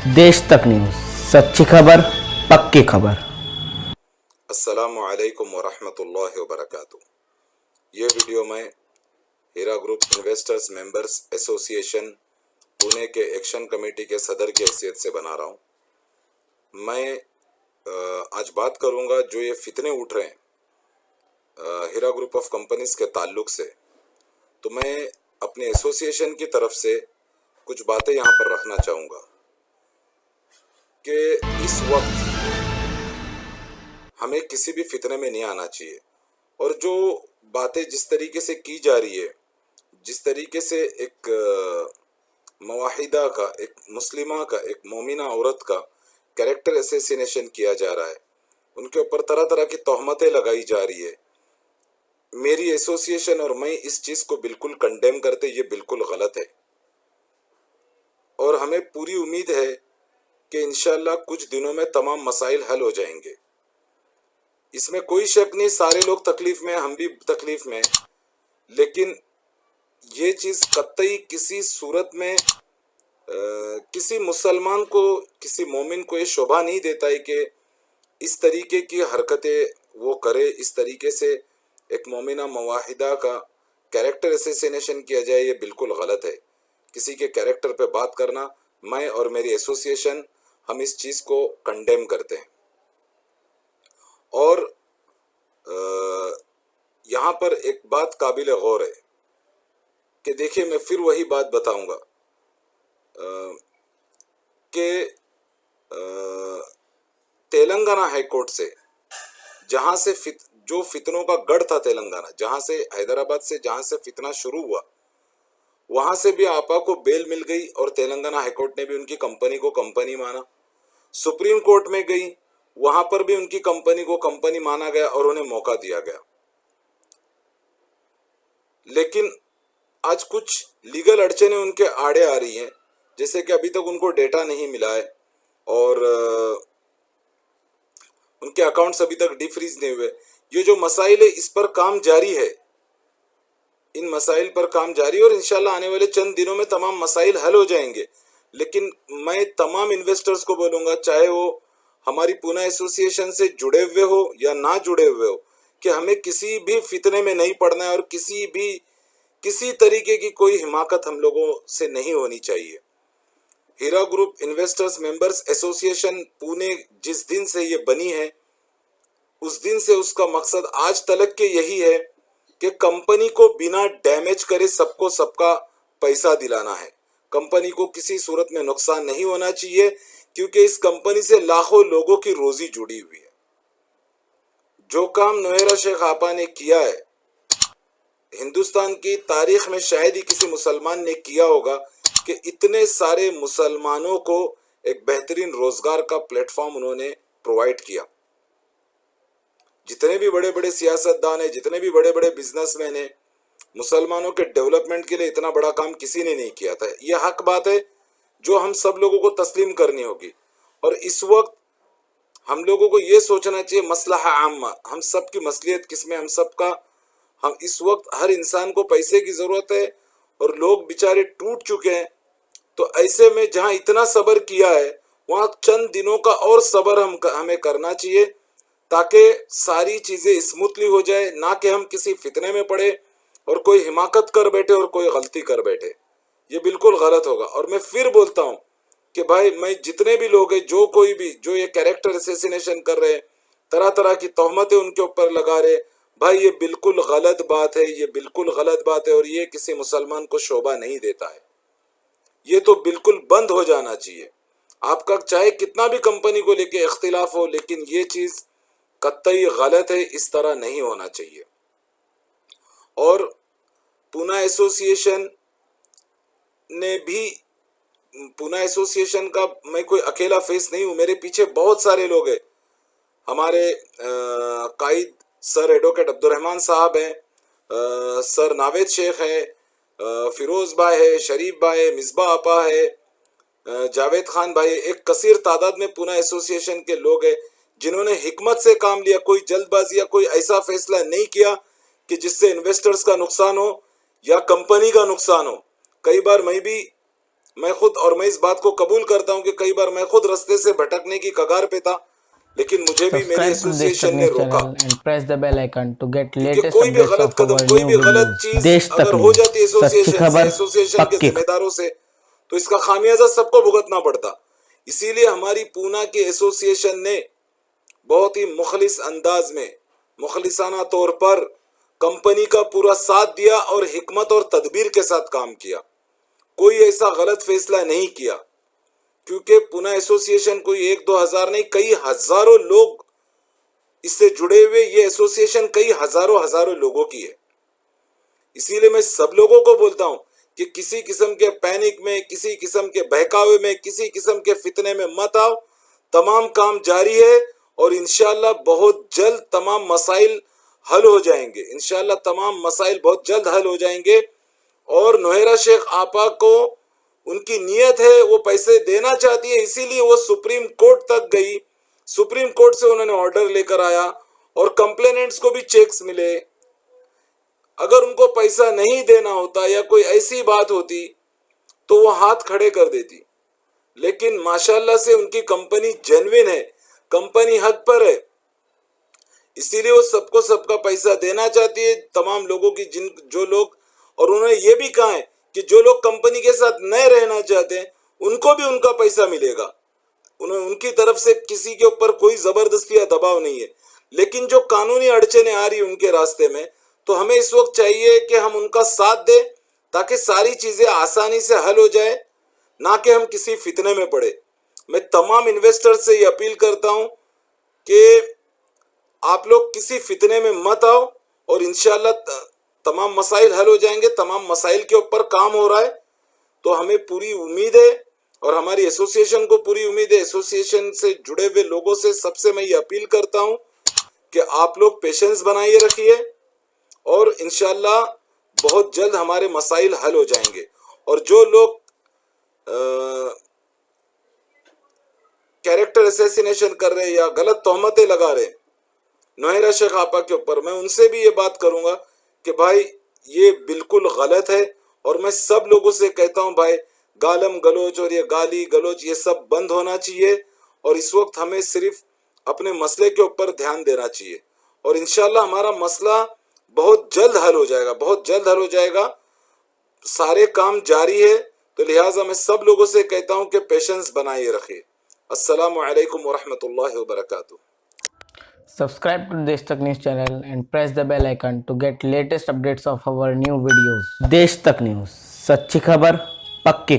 देश तक न्यूज़, सच्ची खबर पक्की खबर। अस्सलामु अलैकुम वरहमतुल्लाहि वबरकातुह। ये वीडियो मैं Heera group investors members association Pune के एक्शन कमेटी के सदर की हैसियत से बना रहा हूँ। मैं आज बात करूँगा जो ये फितने उठ रहे हैं हीरा ग्रुप ऑफ कंपनीज के ताल्लुक से, तो मैं अपने एसोसिएशन की तरफ से कुछ बातें यहाँ पर रखना चाहूँगा कि इस वक्त हमें किसी भी फितने में नहीं आना चाहिए, और जो बातें जिस तरीके से की जा रही है, जिस तरीके से एक मवाहिदा का, एक मुस्लिमा का, एक मोमिना औरत का कैरेक्टर असैसिनेशन किया जा रहा है, उनके ऊपर तरह तरह की तोहमतें लगाई जा रही है, मेरी एसोसिएशन और मैं इस चीज़ को बिल्कुल कंडेम करते, ये बिल्कुल गलत है। और हमें पूरी उम्मीद है कि इंशाअल्लाह कुछ दिनों में तमाम मसाइल हल हो जाएंगे, इसमें कोई शक नहीं। सारे लोग तकलीफ में, हम भी तकलीफ में, लेकिन ये चीज़ कतई किसी सूरत में किसी मुसलमान को, किसी मोमिन को ये शोभा नहीं देता है कि इस तरीके की हरकतें वो करे, इस तरीके से एक मोमिना मवाहिदा का कैरेक्टर असैसिनेशन किया जाए, ये बिल्कुल गलत है। किसी के कैरेक्टर पे बात करना, मैं और मेरी एसोसिएशन हम इस चीज़ को कंडेम करते हैं। और यहाँ पर एक बात काबिल गौर है कि देखिए, मैं फिर वही बात बताऊंगा कि तेलंगाना हाई कोर्ट से, जहाँ से जो फितनों का गढ़ था तेलंगाना, जहाँ से हैदराबाद से जहाँ से फितना शुरू हुआ, वहाँ से भी आपा को बेल मिल गई और तेलंगाना हाई कोर्ट ने भी उनकी कंपनी को कंपनी माना। सुप्रीम कोर्ट में गई, वहाँ पर भी उनकी कंपनी को कंपनी माना गया और उन्हें मौका दिया गया। लेकिन आज कुछ लीगल अड़चनें उनके आड़े आ रही हैं, जैसे कि अभी तक उनको डेटा नहीं मिला है और उनके अकाउंट्स अभी तक डिफ्रीज नहीं हुए। ये जो मसाइल है, इस पर काम जारी है, इन मसाइल पर काम जारी है और इंशाल्लाह आने वाले चंद दिनों में तमाम मसाइल हल हो जाएंगे। लेकिन मैं तमाम इन्वेस्टर्स को बोलूँगा, चाहे वो हमारी पूना एसोसिएशन से जुड़े हुए हो या ना जुड़े हुए हो, कि हमें किसी भी फितने में नहीं पड़ना है और किसी तरीके की कोई हिमाकत हम लोगों से नहीं होनी चाहिए। Heera group investors members association Pune जिस दिन से ये बनी है, उस दिन से उसका मकसद आज तलक के यही है कि कंपनी को बिना डैमेज करे सबको सबका पैसा दिलाना है। कंपनी को किसी सूरत में नुकसान नहीं होना चाहिए, क्योंकि इस कंपनी से लाखों लोगों की रोजी जुड़ी हुई है। जो काम नोएरा शेख आपा ने किया है, हिंदुस्तान की तारीख में शायद ही किसी मुसलमान ने किया होगा कि इतने सारे मुसलमानों को एक बेहतरीन रोजगार का प्लेटफॉर्म उन्होंने प्रोवाइड किया। जितने भी बड़े बड़े सियासतदान हैं, जितने भी बड़े बड़े बिजनेसमैन हैं, मुसलमानों के डेवलपमेंट के लिए इतना बड़ा काम किसी ने नहीं किया था। यह हक बात है जो हम सब लोगों को तस्लीम करनी होगी। और इस वक्त हम लोगों को ये सोचना चाहिए, मसलहा आम्मा, हम सब की मसलियत किसमें, हम सब का, हम इस वक्त हर इंसान को पैसे की ज़रूरत है और लोग बेचारे टूट चुके हैं। तो ऐसे में जहाँ इतना सब्र किया है, वहाँ चंद दिनों का और सब्र हमें करना चाहिए, ताकि सारी चीज़ें स्मूथली हो जाए, ना कि हम किसी फितने में पड़े और कोई हिमाकत कर बैठे और कोई गलती कर बैठे। ये बिल्कुल गलत होगा। और मैं फिर बोलता हूँ कि भाई, मैं जितने भी लोग हैं, जो कोई भी जो ये कैरेक्टर असैसिनेशन कर रहे हैं, तरह तरह की तोहमतें उनके ऊपर लगा रहे, भाई ये बिल्कुल गलत बात है, ये बिल्कुल गलत बात है और ये किसी मुसलमान को शोभा नहीं देता है। ये तो बिल्कुल बंद हो जाना चाहिए। आपका चाहे कितना भी कंपनी को लेके इख्तिलाफ हो, लेकिन ये चीज़ कतई गलत है, इस तरह नहीं होना चाहिए। और पूना एसोसिएशन ने भी, पूना एसोसिएशन का मैं कोई अकेला फेस नहीं हूँ, मेरे पीछे बहुत सारे लोग हैं। हमारे कायद सर एडवोकेट अब्दुर्रहमान साहब हैं, सर नावेद शेख हैं, फिरोज़ भाई है, शरीफ भाई है, मिसबा आपा है, जावेद खान भाई, एक कसीर तादाद में पूना एसोसिएशन के लोग हैं जिन्होंने हिकमत से काम लिया। कोई जल्दबाजी या कोई ऐसा फैसला नहीं किया कि जिससे इन्वेस्टर्स का नुकसान हो या कंपनी का नुकसान हो। कई बार میں خود اور میں اس بات کو قبول کرتا ہوں کہ کئی بار میں خود رستے سے بھٹکنے کی کگار پہ تھا، لیکن مجھے بھی میری Subscribe to Desh association Tak نے News روکا، channel and press the bell icon to get کیونکہ latest کوئی بھی updates غلط of قدم، our کوئی new بھی غلط videos. چیز دیش تک اگر ہو نیوز، جاتی ہے سچی ایسوسیشن سے، خبر، ایسوسیشن کے پکی ذمہ داروں سے، تو اس کا خامیازہ سب کو بھگتنا پڑتا۔ اسی لیے ہماری پونا کی ایسوسیشن نے بہت ہی مخلص انداز میں، مخلصانہ طور پر کمپنی کا پورا ساتھ دیا اور حکمت اور تدبیر کے ساتھ کام کیا، کوئی ایسا غلط فیصلہ نہیں کیا، کیونکہ پونا ایسوسیشن کوئی 1-2 ہزار نہیں، کئی ہزاروں لوگ اس سے جڑے ہوئے، یہ ایسوسیشن کئی ہزاروں لوگوں کی ہے۔ اسی لیے میں سب لوگوں کو بولتا ہوں کہ کسی قسم کے پینک میں، کسی قسم کے بہکاوے میں، کسی قسم کے فتنے میں مت آؤ، تمام کام جاری ہے اور انشاءاللہ بہت جلد تمام مسائل حل ہو جائیں گے، انشاءاللہ تمام مسائل بہت جلد حل ہو جائیں گے۔ اور نوہیرا شیخ آپا کو ان کی نیت ہے، وہ پیسے دینا چاہتی ہے، اسی لیے وہ سپریم کورٹ تک گئی، سپریم کورٹ سے انہوں نے آرڈر لے کر آیا اور کمپلیننٹس کو بھی چیکس ملے۔ اگر ان کو پیسہ نہیں دینا ہوتا یا کوئی ایسی بات ہوتی تو وہ ہاتھ کھڑے کر دیتی، لیکن ماشاءاللہ سے ان کی کمپنی جینوین ہے، کمپنی حق پر ہے، اسی لیے وہ سب کو سب کا پیسہ دینا چاہتی ہے، تمام لوگوں کی جو لوگ، اور انہوں نے یہ بھی کہا ہے کہ جو لوگ کمپنی کے ساتھ نئے رہنا چاہتے ہیں ان کو بھی ان کا پیسہ ملے گا، ان کی طرف سے کسی کے اوپر کوئی زبردستی یا دباؤ نہیں ہے۔ لیکن جو قانونی اڑچنیں آ رہی ان کے راستے میں، تو ہمیں اس وقت چاہیے کہ ہم ان کا ساتھ دیں تاکہ ساری چیزیں آسانی سے حل ہو جائے، نہ کہ ہم کسی فتنے میں پڑے۔ میں تمام انویسٹر سے یہ اپیل کرتا ہوں کہ آپ لوگ کسی فتنے میں مت آؤ، اور انشاءاللہ تمام مسائل حل ہو جائیں گے۔ تمام مسائل کے اوپر کام ہو رہا ہے، تو ہمیں پوری امید ہے اور ہماری ایسوسیشن کو پوری امید ہے۔ ایسوسیشن سے جڑے ہوئے لوگوں سے سب سے میں یہ اپیل کرتا ہوں کہ آپ لوگ پیشنس بنائیے رکھیے، اور انشاءاللہ بہت جلد ہمارے مسائل حل ہو جائیں گے۔ اور جو لوگ کیریکٹر اسیسینیشن کر رہے یا غلط تہمتیں لگا رہے نوہیرا شیخ آپا کے اوپر، میں ان سے بھی یہ بات کروں گا کہ بھائی یہ بالکل غلط ہے، اور میں سب لوگوں سے کہتا ہوں بھائی گالم گلوچ اور یہ گالی گلوچ یہ سب بند ہونا چاہیے، اور اس وقت ہمیں صرف اپنے مسئلے کے اوپر دھیان دینا چاہیے، اور انشاءاللہ ہمارا مسئلہ بہت جلد حل ہو جائے گا، بہت جلد حل ہو جائے گا۔ سارے کام جاری ہے، تو لہٰذا میں سب لوگوں سے کہتا ہوں کہ پیشنس بنائے رکھیں۔ السلام علیکم ورحمۃ اللہ وبرکاتہ۔ Subscribe to Desh Tak News channel and press the bell icon to get latest updates of our new videos. देश तक न्यूज़, सच्ची खबर, पक्की